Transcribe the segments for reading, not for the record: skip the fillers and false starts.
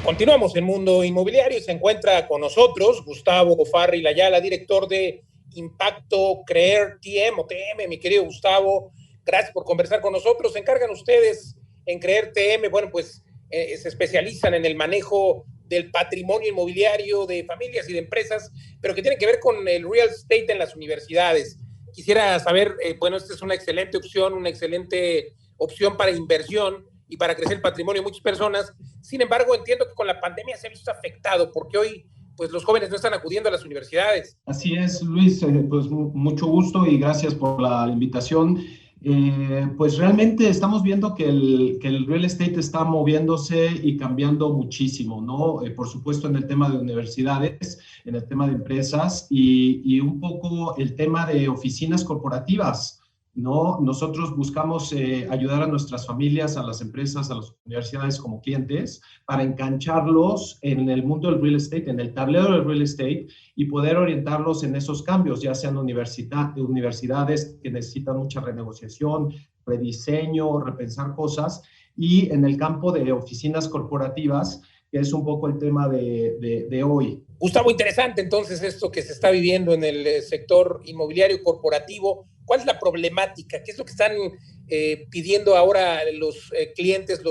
Continuamos en Mundo Inmobiliario y se encuentra con nosotros Gustavo Farril Ayala, director de Impacto Creer TM o TM. Mi querido Gustavo, gracias por conversar con nosotros. ¿Se encargan ustedes en Creer TM? Bueno, pues se especializan en el manejo del patrimonio inmobiliario de familias y de empresas, pero que tiene que ver con el real estate en las universidades. Quisiera saber, bueno, esta es una excelente opción para inversión y para crecer el patrimonio de muchas personas. Sin embargo, entiendo que con la pandemia se ha visto afectado porque hoy pues los jóvenes no están acudiendo a las universidades. Así es, Luis, pues mucho gusto y gracias por la invitación. Pues realmente estamos viendo que el real estate está moviéndose y cambiando muchísimo, ¿no? Por supuesto en el tema de universidades, en el tema de empresas y un poco el tema de oficinas corporativas, ¿no? Nosotros buscamos ayudar a nuestras familias, a las empresas, a las universidades como clientes para engancharlos en el mundo del real estate, en el tablero del real estate y poder orientarlos en esos cambios, ya sean universidades que necesitan mucha renegociación, rediseño, repensar cosas, y en el campo de oficinas corporativas, que es un poco el tema de hoy. Gustavo, interesante entonces esto que se está viviendo en el sector inmobiliario corporativo. ¿Cuál es la problemática? ¿Qué es lo que están pidiendo ahora los clientes,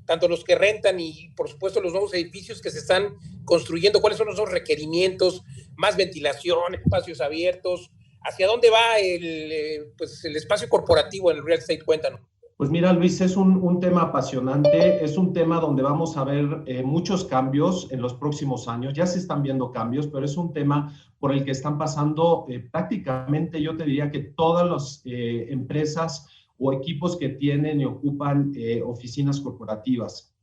tanto los que rentan y, por supuesto, los nuevos edificios que se están construyendo? ¿Cuáles son esos requerimientos? ¿Más ventilación, espacios abiertos? ¿Hacia dónde va el espacio corporativo en el real estate? Cuéntanos. Pues mira, Luis, es un tema apasionante, es un tema donde vamos a ver muchos cambios en los próximos años. Ya se están viendo cambios, pero es un tema por el que están pasando prácticamente, yo te diría que todas las empresas o equipos que tienen y ocupan oficinas corporativas.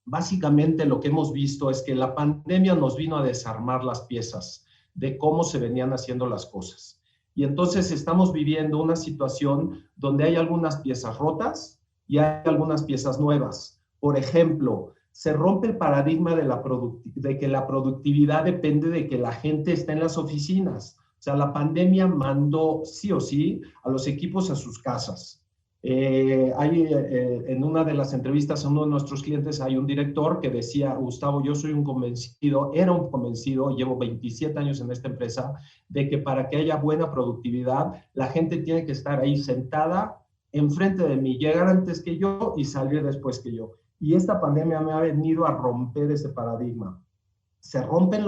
Básicamente lo que hemos visto es que la pandemia nos vino a desarmar las piezas de cómo se venían haciendo las cosas. Y entonces estamos viviendo una situación donde hay algunas piezas rotas y hay algunas piezas nuevas. Por ejemplo, se rompe el paradigma de que la productividad depende de que la gente esté en las oficinas. O sea, la pandemia mandó sí o sí a los equipos a sus casas. En una de las entrevistas a uno de nuestros clientes hay un director que decía: Gustavo, yo soy un convencido, llevo 27 años en esta empresa, de que para que haya buena productividad, la gente tiene que estar ahí sentada enfrente de mí, llegar antes que yo y salir después que yo. Y esta pandemia me ha venido a romper ese paradigma. Se rompen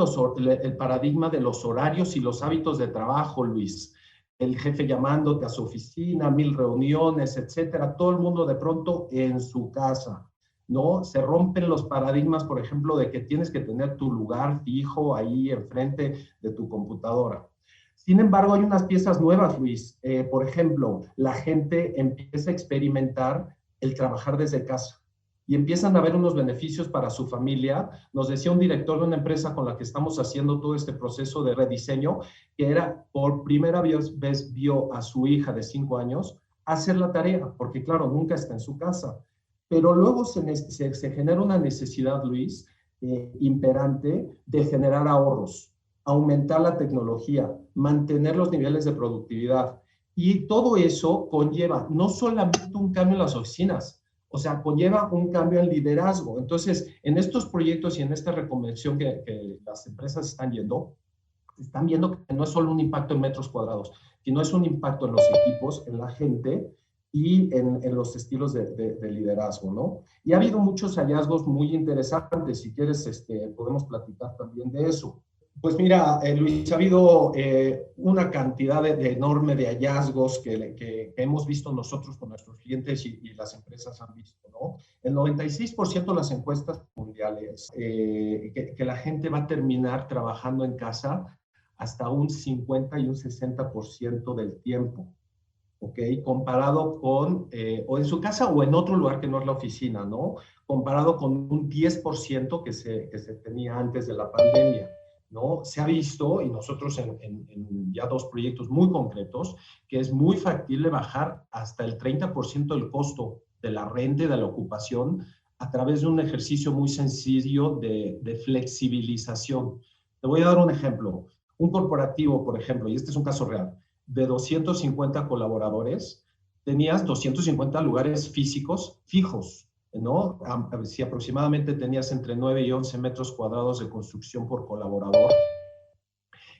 el paradigma de los horarios y los hábitos de trabajo, Luis. El jefe llamándote a su oficina, 1000 reuniones, etcétera, todo el mundo de pronto en su casa, ¿no? Se rompen los paradigmas, por ejemplo, de que tienes que tener tu lugar fijo ahí enfrente de tu computadora. Sin embargo, hay unas piezas nuevas, Luis. Por ejemplo, la gente empieza a experimentar el trabajar desde casa y empiezan a ver unos beneficios para su familia. Nos decía un director de una empresa con la que estamos haciendo todo este proceso de rediseño, que era por primera vez vio a su hija de 5 años hacer la tarea, porque claro, nunca está en su casa. Pero luego se genera una necesidad, Luis, imperante de generar ahorros, aumentar la tecnología, mantener los niveles de productividad. Y todo eso conlleva no solamente un cambio en las oficinas, o sea, conlleva un cambio en liderazgo. Entonces, en estos proyectos y en esta reconversión que las empresas están viendo que no es solo un impacto en metros cuadrados, sino es un impacto en los equipos, en la gente y en los estilos de liderazgo, ¿no? Y ha habido muchos hallazgos muy interesantes. Si quieres, podemos platicar también de eso. Pues mira, Luis, ha habido una cantidad enorme de hallazgos que hemos visto nosotros con nuestros clientes y las empresas han visto, ¿no? El 96% de las encuestas mundiales que la gente va a terminar trabajando en casa hasta un 50 y un 60% del tiempo, ¿ok? Comparado con, o en su casa o en otro lugar que no es la oficina, ¿no? Comparado con un 10% que se tenía antes de la pandemia, ¿no? Se ha visto, y nosotros en ya 2 proyectos muy concretos, que es muy factible bajar hasta el 30% del costo de la renta y de la ocupación a través de un ejercicio muy sencillo de flexibilización. Te voy a dar un ejemplo. Un corporativo, por ejemplo, y este es un caso real, de 250 colaboradores, tenías 250 lugares físicos fijos. ¿no? Si aproximadamente tenías entre 9 y 11 metros cuadrados de construcción por colaborador,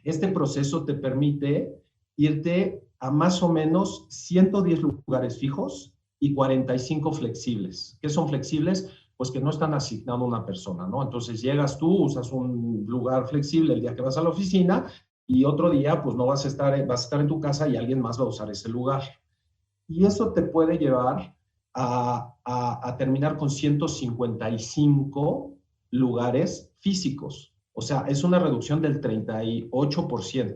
este proceso te permite irte a más o menos 110 lugares fijos y 45 flexibles. ¿Qué son flexibles? Pues que no están asignados a una persona, ¿no? Entonces llegas tú, usas un lugar flexible el día que vas a la oficina y otro día pues no vas a estar en tu casa y alguien más va a usar ese lugar. Y eso te puede llevar a terminar con 155 lugares físicos. O sea, es una reducción del 38%,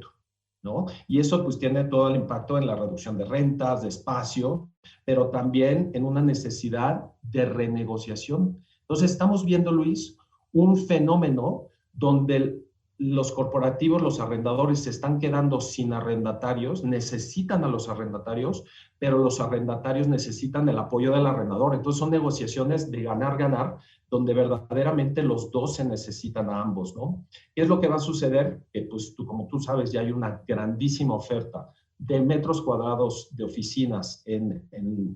¿no? Y eso pues tiene todo el impacto en la reducción de rentas, de espacio, pero también en una necesidad de renegociación. Entonces estamos viendo, Luis, un fenómeno donde los corporativos, los arrendadores se están quedando sin arrendatarios, necesitan a los arrendatarios, pero los arrendatarios necesitan el apoyo del arrendador. Entonces son negociaciones de ganar-ganar, donde verdaderamente los dos se necesitan a ambos, ¿no? ¿Qué es lo que va a suceder? Pues como tú sabes, ya hay una grandísima oferta de metros cuadrados de oficinas en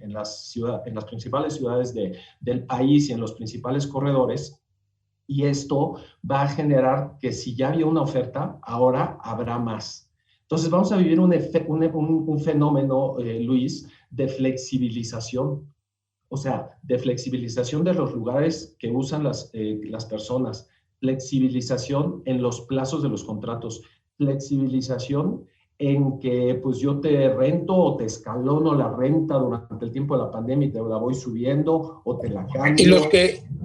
las principales ciudades del país y en los principales corredores. Y esto va a generar que si ya había una oferta, ahora habrá más. Entonces vamos a vivir un fenómeno, Luis, de flexibilización. O sea, de flexibilización de los lugares que usan las personas, flexibilización en los plazos de los contratos, flexibilización en que pues yo te rento o te escalono la renta durante el tiempo de la pandemia y te la voy subiendo o te la cambio.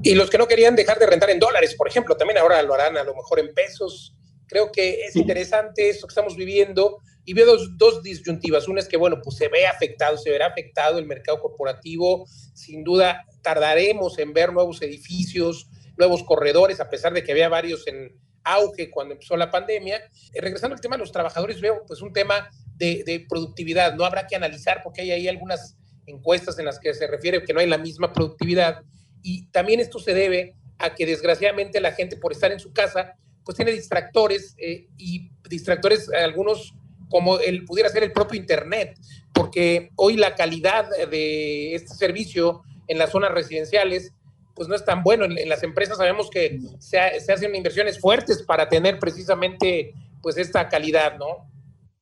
Y los que no querían dejar de rentar en dólares, por ejemplo, también ahora lo harán a lo mejor en pesos. Creo que es interesante esto que estamos viviendo y veo dos disyuntivas. Una es que, bueno, pues se verá afectado el mercado corporativo. Sin duda tardaremos en ver nuevos edificios, nuevos corredores, a pesar de que había varios en auge cuando empezó la pandemia. Regresando al tema de los trabajadores, veo pues un tema de productividad. No habrá que analizar porque hay ahí algunas encuestas en las que se refiere que no hay la misma productividad. Y también esto se debe a que desgraciadamente la gente por estar en su casa pues tiene distractores y distractores algunos como pudiera ser el propio internet, porque hoy la calidad de este servicio en las zonas residenciales pues no es tan bueno. En las empresas sabemos que se hacen inversiones fuertes para tener precisamente pues esta calidad, ¿no?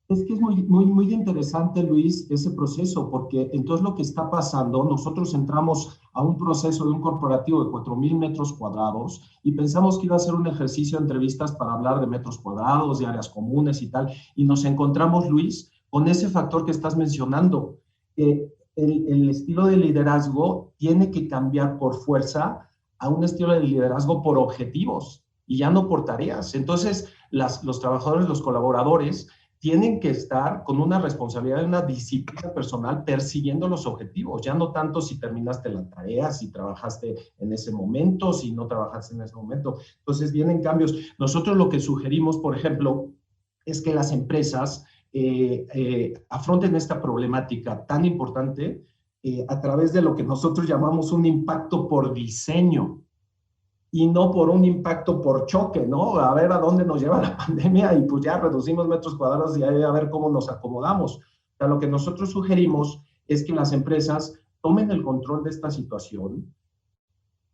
Es que es muy interesante, Luis, ese proceso, porque entonces lo que está pasando, nosotros entramos a un proceso de un corporativo de 4,000 metros cuadrados y pensamos que iba a ser un ejercicio de entrevistas para hablar de metros cuadrados, de áreas comunes y tal, y nos encontramos, Luis, con ese factor que estás mencionando. El estilo de liderazgo tiene que cambiar por fuerza a un estilo de liderazgo por objetivos y ya no por tareas. Entonces, los trabajadores, los colaboradores, tienen que estar con una responsabilidad, una disciplina personal persiguiendo los objetivos, ya no tanto si terminaste la tarea, si trabajaste en ese momento, si no trabajaste en ese momento. Entonces vienen cambios. Nosotros lo que sugerimos, por ejemplo, es que las empresas afronten esta problemática tan importante a través de lo que nosotros llamamos un impacto por diseño y no por un impacto por choque, ¿no? A ver a dónde nos lleva la pandemia y pues ya reducimos metros cuadrados y a ver cómo nos acomodamos. O sea, lo que nosotros sugerimos es que las empresas tomen el control de esta situación,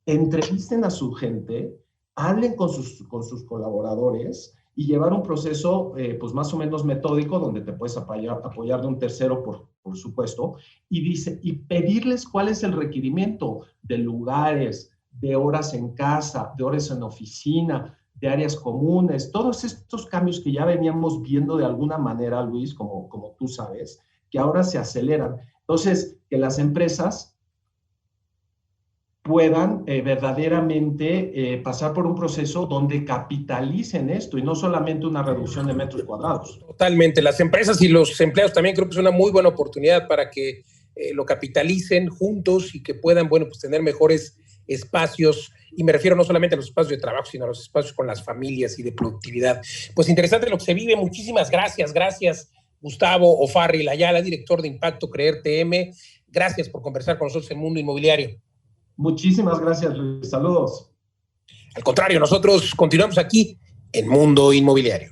entrevisten a su gente, hablen con sus colaboradores y llevar un proceso pues más o menos metódico donde te puedes apoyar de un tercero, por supuesto, y pedirles cuál es el requerimiento de lugares, de horas en casa, de horas en oficina, de áreas comunes, todos estos cambios que ya veníamos viendo de alguna manera, Luis, como tú sabes, que ahora se aceleran. Entonces, que las empresas puedan verdaderamente pasar por un proceso donde capitalicen esto y no solamente una reducción de metros cuadrados. Totalmente. Las empresas y los empleados también creo que es una muy buena oportunidad para que lo capitalicen juntos y que puedan, bueno, pues tener mejores espacios, y me refiero no solamente a los espacios de trabajo, sino a los espacios con las familias y de productividad. Pues interesante lo que se vive. Muchísimas gracias. Gracias, Gustavo O'Farrill Ayala, director de Impacto Creer TM. Gracias por conversar con nosotros en Mundo Inmobiliario. Muchísimas gracias, Luis. Saludos. Al contrario, nosotros continuamos aquí en Mundo Inmobiliario.